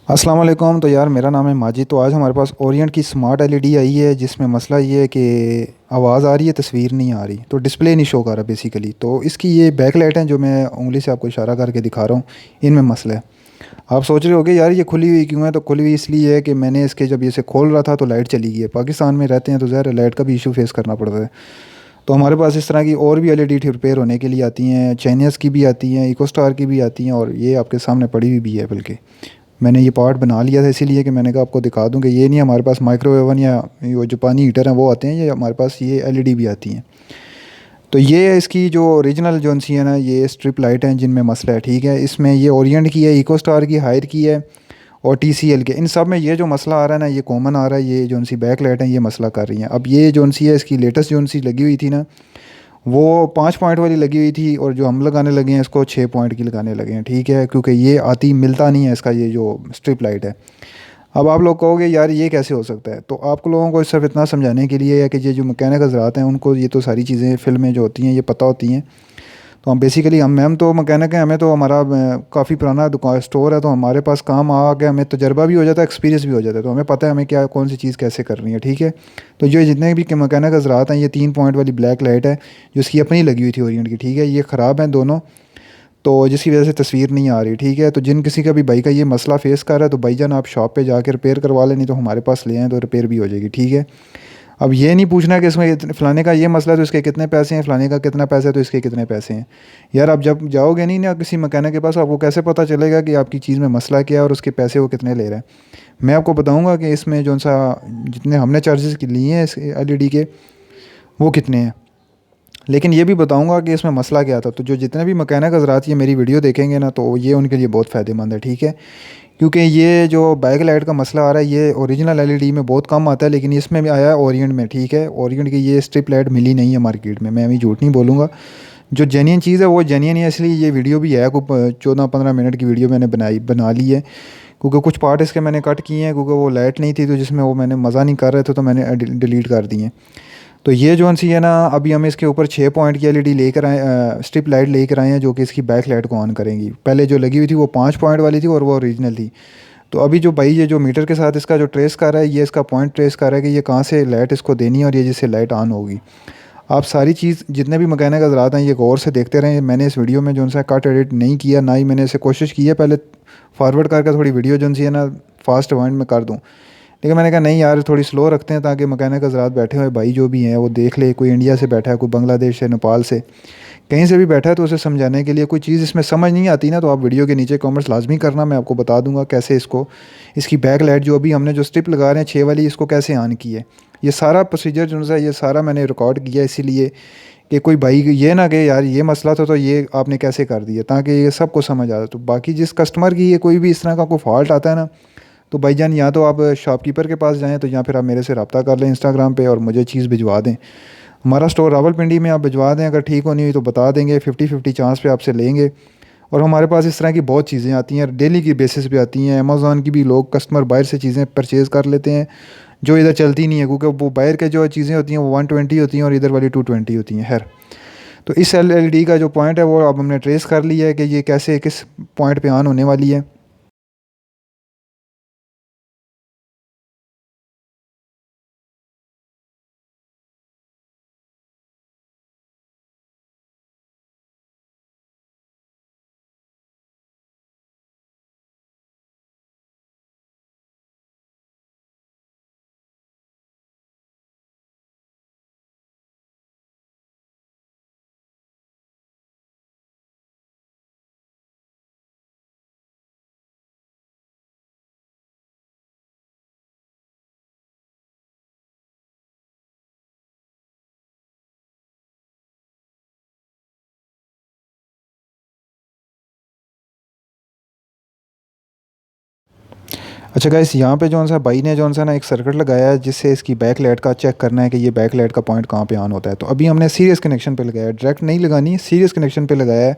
अस्सलाम वालेकुम। तो यार मेरा नाम है माजिद। तो आज हमारे पास ओरिएंट की स्मार्ट एलईडी आई है जिसमें मसला ये है कि आवाज़ आ रही है, तस्वीर नहीं आ रही, तो डिस्प्ले नहीं शो कर रहा बेसिकली। तो इसकी ये बैक लाइट है जो मैं उंगली से आपको इशारा करके दिखा रहा हूँ, इनमें मसला है। आप सोच रहे होगे यार ये खुली हुई क्यों है। तो खुली हुई इसलिए है कि मैंने इसके जब इसे खोल रहा था तो लाइट चली गई है। पाकिस्तान में रहते हैं तो ज़ाहिर है लाइट का भी इशू फेस करना पड़ता है। तो हमारे पास इस तरह की और भी एलईडी रिपेयर होने के लिए आती हैं, चाइनीज़ की भी आती हैं, इको स्टार की भी आती हैं, और ये आपके सामने पड़ी हुई भी है। बल्कि मैंने ये पार्ट बना लिया था इसीलिए कि मैंने कहा आपको दिखा दूं कि ये नहीं हमारे पास माइक्रोवेव ओवन या वो जो पानी हीटर हैं वो आते हैं, ये हमारे पास ये एलईडी भी आती हैं। तो ये है इसकी जो ओरिजिनल जो सी है ना, ये स्ट्रिप लाइट हैं जिनमें मसला है। ठीक है, इसमें ये ओरिएंट की है, इको स्टार की, हायर की है, और टीसीएल के। इन सब में ये जो मसला आ रहा है ना, ये कॉमन आ रहा है। ये जो सी बैक लाइट हैं ये मसला कर रही हैं। अब ये जो सी है इसकी लेटेस्ट जो सी लगी हुई थी ना, वो 5 पॉइंट वाली लगी हुई थी, और जो हम लगाने लगे हैं इसको 6 पॉइंट की लगाने लगे हैं। ठीक है, क्योंकि ये आती मिलता नहीं है इसका ये जो स्ट्रिप लाइट है। अब आप लोग कहोगे यार ये कैसे हो सकता है। तो आप लोगों को सिर्फ इतना समझाने के लिए है कि ये जो मैकेनिक हज़रात हैं उनको ये तो सारी चीज़ें फिल्में जो होती हैं ये पता होती हैं। तो हम बेसिकली हम तो मैकेनिक हैं, हमें तो हमारा काफ़ी पुराना दुकान स्टोर है, तो हमारे पास काम आ के हमें तजर्बा भी हो जाता है, एक्सपीरियंस भी हो जाता है, तो हमें पता है हमें क्या कौन सी चीज़ कैसे करनी है। ठीक है, तो जो जितने भी मैकेनिक हज़रात हैं, ये 3 पॉइंट वाली ब्लैक लाइट है जो इसकी अपनी लगी हुई थी ओरिएंट की। ठीक है, ये ख़राब हैं दोनों, तो जिसकी वजह से तस्वीर नहीं आ रही। ठीक है, तो जिन किसी का भी भाई का ये मसला फेस कर रहा है तो भाईजान आप शॉप पे जाकर रिपेयर करवा लें, नहीं तो हमारे पास ले आएँ तो रिपेयर भी हो जाएगी। ठीक है, अब ये नहीं पूछना कि इसमें फ़लाने का ये मसला है तो इसके कितने पैसे हैं, फ़लाने का कितना पैसा है तो इसके कितने पैसे हैं। यार आप जब जाओगे नहीं ना किसी मैकेनिक के पास, आपको कैसे पता चलेगा कि आपकी चीज़ में मसला क्या है और उसके पैसे वो कितने ले रहा है। मैं आपको बताऊंगा कि इसमें जो सा जितने हमने चार्जेस लिए हैं इस एलईडी के वो कितने हैं, लेकिन ये भी बताऊंगा कि इसमें मसला क्या था। तो जो जितने भी मैकेनिक हज़रात ये मेरी वीडियो देखेंगे ना, तो ये उनके लिए बहुत फ़ायदेमंद है। ठीक है, क्योंकि ये जो बैक लाइट का मसला आ रहा है ये ओरिजिनल एलईडी में बहुत कम आता है, लेकिन इसमें भी आया है ओरिएंट में। ठीक है, ओरिएंट की ये स्ट्रिप लाइट मिली नहीं है मार्केट में, मैं अभी झूठ नहीं बोलूँगा। जो जेन्युइन चीज़ है वो जेन्युइन है, इसलिए ये वीडियो भी है। कोई 14-15 मिनट की वीडियो मैंने बना ली है, क्योंकि कुछ पार्ट इसके मैंने कट किए हैं, क्योंकि वो लाइट नहीं थी तो जिसमें वो मैंने मज़ा नहीं कर रहे थे तो मैंने डिलीट कर दिए। तो ये जो सी है ना, अभी हम इसके ऊपर 6 पॉइंट की एलईडी लेकर आए, स्ट्रिप लाइट लेकर आए हैं जो कि इसकी बैक लाइट को ऑन करेंगी। पहले जो लगी हुई थी वो 5 पॉइंट वाली थी और वो ओरिजिनल थी। तो अभी जो भाई ये जो मीटर के साथ इसका जो ट्रेस कर रहा है, ये इसका पॉइंट ट्रेस कर रहा है कि ये कहाँ से लाइट इसको देनी है और ये जिससे लाइट ऑन होगी। आप सारी चीज़ जितने भी मैकेनिक हज़रात हैं ये गौर से देखते रहें। मैंने इस वीडियो में जो सा कट एडिट नहीं किया, ना ही मैंने इसे कोशिश की है पहले फॉरवर्ड करके थोड़ी वीडियो जो सी है ना फास्ट पॉइंट में कर दूँ, लेकिन मैंने कहा नहीं यार थोड़ी स्लो रखते हैं ताकि मैकेनिक हज़रात बैठे हुए भाई जो भी हैं वो देख ले। कोई इंडिया से बैठा है, कोई बांग्लादेश से, नेपाल से, कहीं से भी बैठा है, तो उसे समझाने के लिए कोई चीज़ इसमें समझ नहीं आती ना, तो आप वीडियो के नीचे कमेंट्स लाजमी करना, मैं आपको बता दूंगा कैसे इसको इसकी बैक लाइट जो अभी हमने जो स्ट्रिप लगा रहे हैं 6 वाली, इसको कैसे ऑन की है। ये सारा प्रोसीजर जो है ये सारा मैंने रिकॉर्ड किया इसीलिए कि कोई भाई ये ना कि यार ये मसला था तो ये आपने कैसे कर दिया, ताकि ये सबको समझ आ जाए। तो बाकी जिस कस्टमर की ये कोई भी इस तरह का कोई फॉल्ट आता है ना, तो भाईजान या तो आप शॉपकीपर के पास जाएँ, तो या फिर आप मेरे से रब्ता कर लें इंस्टाग्राम पे और मुझे चीज़ भिजवा दें। हमारा स्टोर रावलपिंडी में, आप भिजवा दें, अगर ठीक होनी हुई तो बता देंगे, 50-50 चांस पे आपसे लेंगे। और हमारे पास इस तरह की बहुत चीज़ें आती हैं, डेली की बेसिस पे आती हैं। अमेज़ॉन की भी लोग कस्टमर बाहर से चीज़ें परचेज़ कर लेते हैं जो इधर चलती नहीं है, क्योंकि वो बाहर के जो चीज़ें होती हैं वो 120 होती हैं और इधर वाली 220 होती हैं। खैर, तो इस एलईडी का जो पॉइंट है वो अब हमने ट्रेस कर लिया है कि ये कैसे किस पॉइंट पे ऑन होने वाली है। अच्छा गाइस, यहाँ पे जौन सा भाई ने जौन सा ना एक सर्किट लगाया है जिससे इसकी बैक लाइट का चेक करना है कि ये बैक लाइट का पॉइंट कहाँ पे ऑन होता है। तो अभी हमने सीरियस कनेक्शन पे लगाया है, डायरेक्ट नहीं लगानी, सीरियस कनेक्शन पे लगाया है,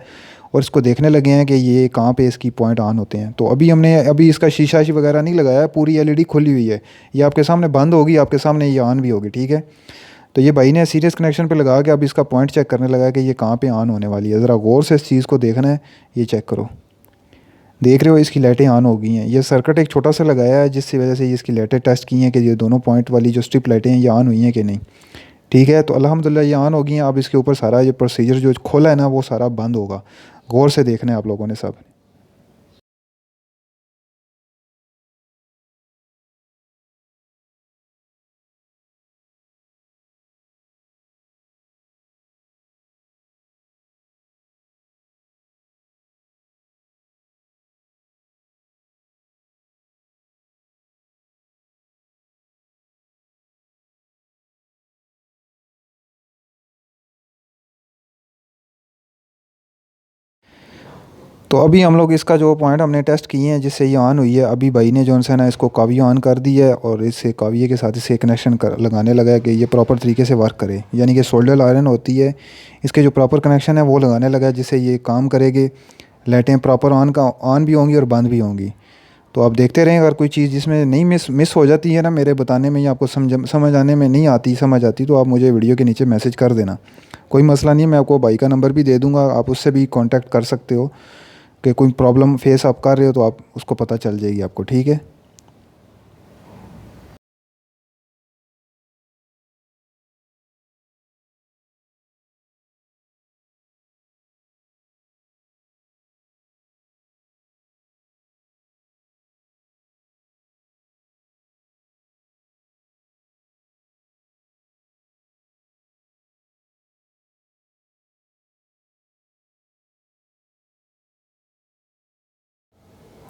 और इसको देखने लगे हैं कि ये कहाँ पे इसकी पॉइंट ऑन होते हैं। तो अभी इसका शीशा वगैरह नहीं लगाया है, पूरी एलईडी खुली हुई है। ये आपके सामने बंद होगी, आपके सामने ये ऑन भी होगी। ठीक है, तो ये भाई ने सीरियस कनेक्शन पे लगा के अब इसका पॉइंट चेक करने लगा कि ये कहाँ पे ऑन होने वाली है। ज़रा गौर से इस चीज़ को देखना है, ये चेक करो। देख रहे हो इसकी लाइटें ऑन हो गई हैं। ये सर्किट एक छोटा सा लगाया है जिसकी वजह से ये इसकी लाइटें टेस्ट की हैं कि ये दोनों पॉइंट वाली जो स्ट्रिप लाइटें हैं ये ऑन हुई हैं कि नहीं। ठीक है, तो अल्हम्दुलिल्लाह ये ऑन हो गई हैं। अब इसके ऊपर सारा ये प्रोसीजर जो खोला है ना वो सारा बंद होगा। गौर से देखना है आप लोगों ने सब। तो अभी हम लोग इसका जो पॉइंट हमने टेस्ट किए हैं जिससे ये ऑन हुई है, अभी भाई ने जो है ना इसको कावी ऑन कर दी है और इससे काविये के साथ इसे कनेक्शन कर लगाने लगा है कि ये प्रॉपर तरीके से वर्क करे। यानी कि सोल्डर आयरन होती है, इसके जो प्रॉपर कनेक्शन है वो लगाने लगा है जिससे ये काम करेगी। लाइटें प्रॉपर ऑन भी होंगी और बंद भी होंगी। तो आप देखते रहें, अगर कोई चीज़ जिसमें नहीं मिस हो जाती है ना मेरे बताने में या आपको समझ आने में नहीं आती समझ आती, तो आप मुझे वीडियो के नीचे मैसेज कर देना, कोई मसला नहीं है। मैं आपको भाई का नंबर भी दे दूँगा, आप उससे भी कांटेक्ट कर सकते हो कि कोई प्रॉब्लम फेस आप कर रहे हो तो आप उसको पता चल जाएगी आपको। ठीक है।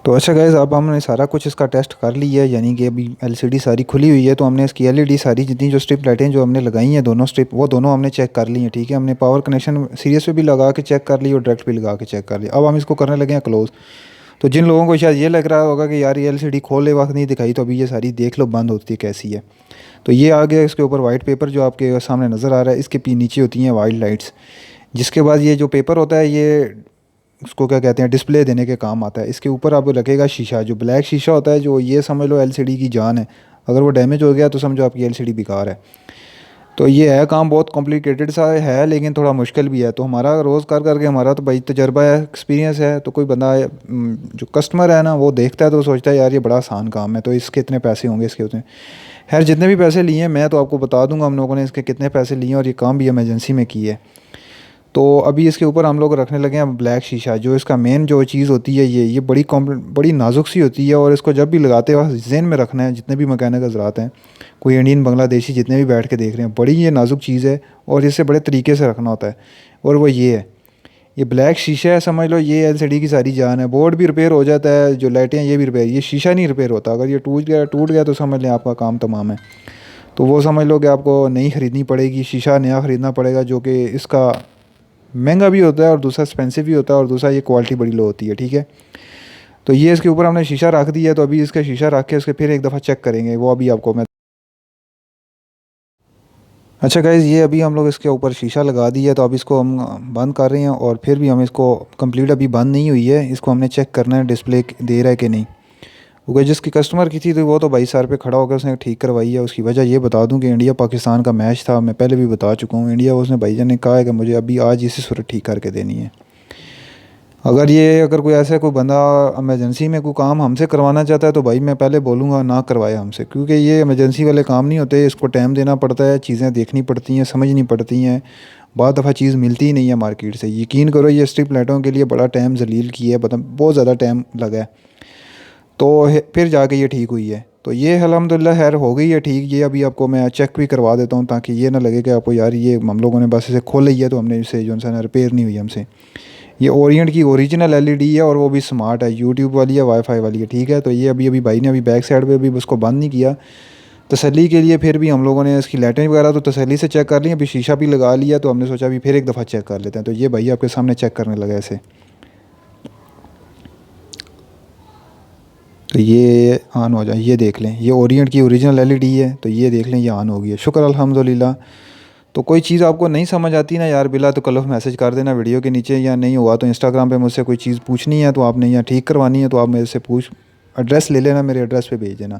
तो अच्छा गाइज़, अब हमने सारा कुछ इसका टेस्ट कर लिया है। यानी कि अभी एलसीडी सारी खुली हुई है, तो हमने इसकी एलईडी सारी जितनी जो स्ट्रिप लाइटें जो हमने लगाई हैं दोनों स्ट्रिप, वो दोनों हमने चेक कर ली हैं। ठीक है, हमने पावर कनेक्शन सीरीज पे भी लगा के चेक कर ली और डायरेक्ट भी लगा के चेक कर लिया। अब हम इसको करने लगे हैं क्लोज़। तो जिन लोगों को शायद ये लग रहा होगा कि यार ये एलसीडी खोले वक्त नहीं दिखाई, तो अभी ये सारी देख लो बंद होती है कैसी है। तो ये आ गया इसके ऊपर वाइट पेपर जो आपके सामने नज़र आ रहा है, इसके नीचे होती हैं वाइट लाइट्स। जिसके बाद ये जो पेपर होता है ये उसको क्या कहते हैं, डिस्प्ले देने के काम आता है। इसके ऊपर अब लगेगा शीशा, जो ब्लैक शीशा होता है, जो ये समझ लो एलसीडी की जान है। अगर वो डैमेज हो गया तो समझो आपकी एलसीडी बेकार है। तो ये है काम बहुत कॉम्प्लिकेटेड सा है, लेकिन थोड़ा मुश्किल भी है। तो हमारा रोज़ कर करके हमारा तो भाई तजर्बा है, एक्सपीरियंस है। तो कोई बंदा जो कस्टमर है ना वो देखता है तो सोचता है यार ये बड़ा आसान काम है, तो इसके इतने पैसे होंगे, इसके उतने। खैर जितने भी पैसे लिए हैं मैं तो आपको बता दूंगा हम लोगों ने इसके कितने पैसे लिए हैं और ये काम भी इमरजेंसी में की है। तो अभी इसके ऊपर हम लोग रखने लगे हैं ब्लैक शीशा। जो इसका मेन जो चीज़ होती है ये बड़ी नाजुक सी होती है और इसको जब भी लगाते वक्त जहन में रखना है, जितने भी मैकेनिक हज़रात हैं, कोई इंडियन बांग्लादेशी जितने भी बैठ के देख रहे हैं, बड़ी ये नाजुक चीज़ है और इसे बड़े तरीके से रखना होता है। और वो ये है, ये ब्लैक शीशा है, समझ लो ये एलसीडी की सारी जान है। बोर्ड भी रिपेयर हो जाता है, जो लाइटें हैं ये भी रिपेयर, ये शीशा नहीं रिपेयर होता। अगर ये टूट गया तो समझ लें आपका काम तमाम है। तो वो समझ लो कि आपको नई ख़रीदनी पड़ेगी, शीशा नया ख़रीदना पड़ेगा, जो कि इसका महंगा भी होता है और दूसरा एक्सपेंसिव भी होता है और दूसरा ये क्वालिटी बड़ी लो होती है। ठीक है, तो ये इसके ऊपर हमने शीशा रख दिया है। तो अभी इसका शीशा रख के उसके फिर एक दफ़ा चेक करेंगे, वो अभी आपको मैं। अच्छा गाइज़, ये अभी हम लोग इसके ऊपर शीशा लगा दिया है, तो अब इसको हम बंद कर रहे हैं और फिर भी हम इसको कंप्लीट अभी बंद नहीं हुई है, इसको हमने चेक करना है डिस्प्ले दे रहा है कि नहीं। क्योंकि जिसकी कस्टमर की थी तो वो तो भाई सर पे खड़ा होकर उसने ठीक करवाई है। उसकी वजह ये बता दूं कि इंडिया पाकिस्तान का मैच था, मैं पहले भी बता चुका हूँ। इंडिया उसने भाईजान ने कहा है कि मुझे अभी आज इसी सूरत ठीक करके देनी है। अगर कोई ऐसा कोई बंदा इमरजेंसी में कोई काम हमसे करवाना चाहता है तो भाई मैं पहले बोलूँगा ना करवाए हमसे, क्योंकि ये इमरजेंसी वाले काम नहीं होते। इसको टाइम देना पड़ता है, चीज़ें देखनी पड़ती हैं, समझनी पड़ती हैं। बहुत दफ़ा चीज़ मिलती ही नहीं है मार्केट से। यकीन करो ये स्ट्रिप लाइटों के लिए बड़ा टाइम जलील किया है, बहुत ज़्यादा टाइम लगा है। तो फिर जाके ये ठीक हुई है। तो ये अल्हम्दुलिल्लाह खैर हो गई है ठीक। ये अभी आपको मैं चेक भी करवा देता हूँ ताकि ये ना लगे कि आपको यार ये हम लोगों ने बस इसे खोल लिया तो हमने इसे जो है ना रिपेयर नहीं हुई हमसे। ये ओरिएंट की ओरिजिनल एलईडी है और वो भी स्मार्ट है, यूट्यूब वाली है, वाईफाई वाली है। ठीक है, तो ये अभी भाई ने अभी बैक साइड पे भी उसको बंद नहीं किया तसल्ली के लिए। फिर भी हम लोगों ने इसकी लाइटें वगैरह तो तसल्ली से चेक कर ली, अभी शीशा भी लगा लिया। तो हमने सोचा अभी फिर एक दफ़ा चेक कर लेते हैं। तो ये भाई आपके सामने चेक करने लगा ऐसे। तो ये ऑन हो जाए, ये देख लें, ये ओरिएंट की ओरिजिनल एलईडी है। तो ये देख लें ये ऑन हो गई है, शुक्र अल्हम्दुलिल्लाह। तो कोई चीज़ आपको नहीं समझ आती ना यार बिला तो कल मैसेज कर देना वीडियो के नीचे, या नहीं हुआ तो इंस्टाग्राम पे मुझसे कोई चीज़ पूछनी है तो आपने या ठीक करवानी है तो आप मेरे से पूछ एड्रेस ले लेना, मेरे एड्रेस पे भेज देना।